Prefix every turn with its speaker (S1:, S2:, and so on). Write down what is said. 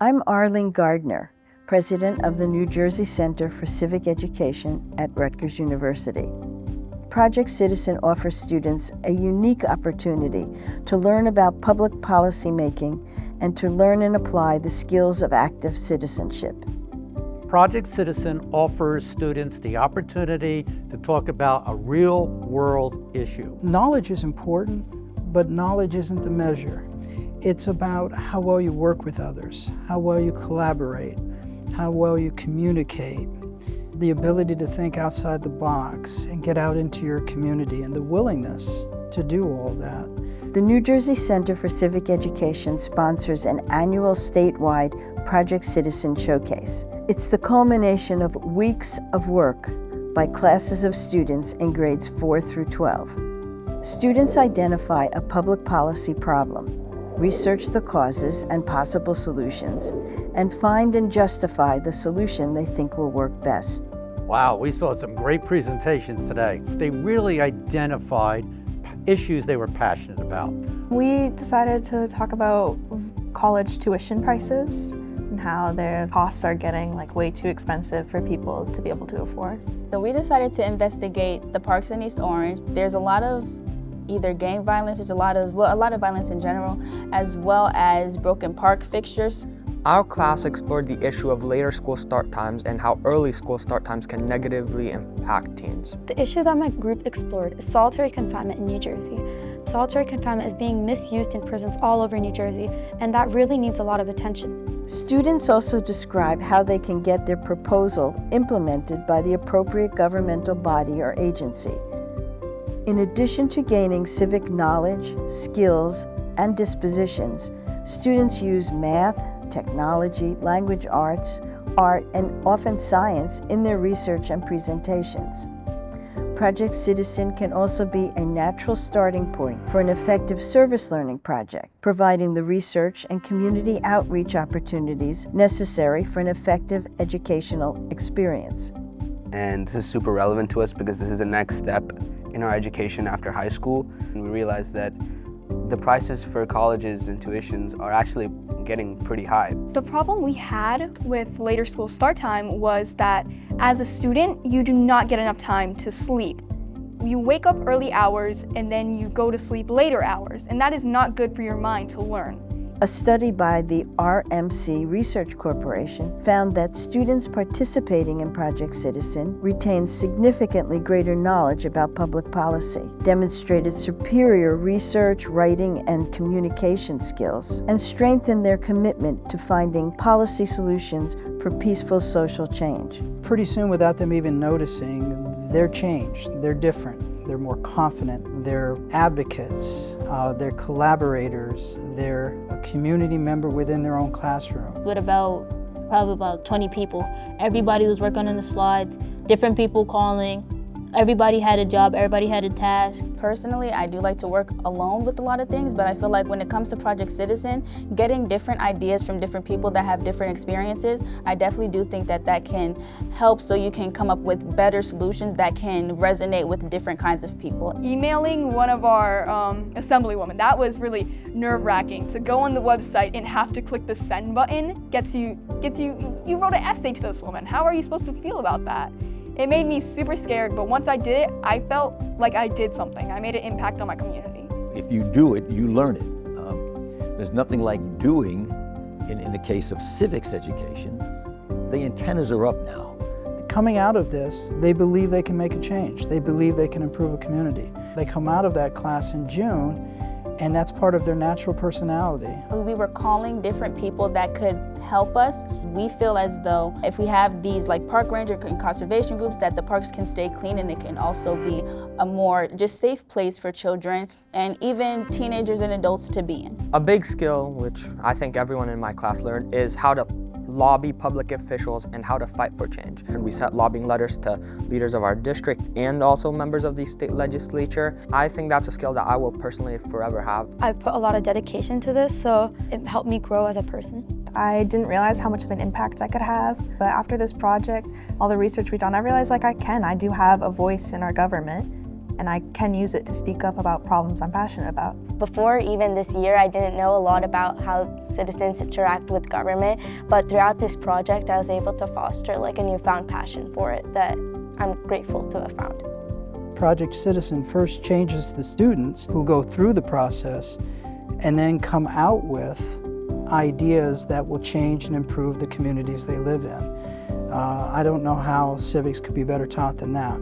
S1: I'm Arlene Gardner, president of the New Jersey Center for Civic Education at Rutgers University. Project Citizen offers students a unique opportunity to learn about public policy making and to learn and apply the skills of active citizenship.
S2: Project Citizen offers students the opportunity to talk about a real-world issue.
S3: Knowledge is important, but knowledge isn't the measure. It's about how well you work with others, how well you collaborate, how well you communicate, the ability to think outside the box and get out into your community, and the willingness to do all that.
S1: The New Jersey Center for Civic Education sponsors an annual statewide Project Citizen Showcase. It's the culmination of weeks of work by classes of students in grades 4 through 12. Students identify a public policy problem, research the causes and possible solutions, and find and justify the solution they think will work best.
S2: Wow, we saw some great presentations today. They really identified issues they were passionate about.
S4: We decided to talk about college tuition prices and how their costs are getting way too expensive for people to be able to afford.
S5: So we decided to investigate the parks in East Orange. There's a lot of either gang violence, there's a lot of violence in general, as well as broken park fixtures.
S6: Our class explored the issue of later school start times and how early school start times can negatively impact teens.
S7: The issue that my group explored is solitary confinement in New Jersey. Solitary confinement is being misused in prisons all over New Jersey, and that really needs a lot of attention.
S1: Students also describe how they can get their proposal implemented by the appropriate governmental body or agency. In addition to gaining civic knowledge, skills, and dispositions, students use math, technology, language arts, art, and often science in their research and presentations. Project Citizen can also be a natural starting point for an effective service learning project, providing the research and community outreach opportunities necessary for an effective educational experience.
S8: And this is super relevant to us because this is the next step in our education after high school. And we realized that the prices for colleges and tuitions are actually getting pretty high.
S9: The problem we had with later school start time was that as a student, you do not get enough time to sleep. You wake up early hours and then you go to sleep later hours, and that is not good for your mind to learn.
S1: A study by the RMC Research Corporation found that students participating in Project Citizen retained significantly greater knowledge about public policy, demonstrated superior research, writing, and communication skills, and strengthened their commitment to finding policy solutions for peaceful social change.
S3: Pretty soon, without them even noticing, they're changed, they're different. They're more confident, they're advocates, they're collaborators, they're a community member within their own classroom.
S10: With probably about 20 people. Everybody was working on the slides, different people calling. Everybody had a job, everybody had a task.
S5: Personally, I do like to work alone with a lot of things, but I feel like when it comes to Project Citizen, getting different ideas from different people that have different experiences, I definitely do think that that can help so you can come up with better solutions that can resonate with different kinds of people.
S9: Emailing one of our assemblywomen, that was really nerve-wracking. To go on the website and have to click the send button you wrote an essay to this woman. How are you supposed to feel about that? It made me super scared, but once I did it, I felt like I did something. I made an impact on my community.
S11: If you do it, you learn it. There's nothing like doing, in the case of civics education. The antennas are up now.
S3: Coming out of this, they believe they can make a change. They believe they can improve a community. They come out of that class in June, and that's part of their natural personality.
S5: We were calling different people that could help us. We feel as though if we have these park ranger and conservation groups, that the parks can stay clean and it can also be a more just safe place for children and even teenagers and adults to be in.
S6: A big skill, which I think everyone in my class learned, is how to lobby public officials and how to fight for change. And we sent lobbying letters to leaders of our district and also members of the state legislature. I think that's a skill that I will personally forever have.
S7: I've put a lot of dedication to this, so it helped me grow as a person.
S4: I didn't realize how much of an impact I could have, but after this project, all the research we've done, I realized I do have a voice in our government. and I can use it to speak up about problems I'm passionate about.
S12: Before even this year, I didn't know a lot about how citizens interact with government, but throughout this project, I was able to foster like a newfound passion for it that I'm grateful to have found.
S3: Project Citizen first changes the students who go through the process and then come out with ideas that will change and improve the communities they live in. I don't know how civics could be better taught than that.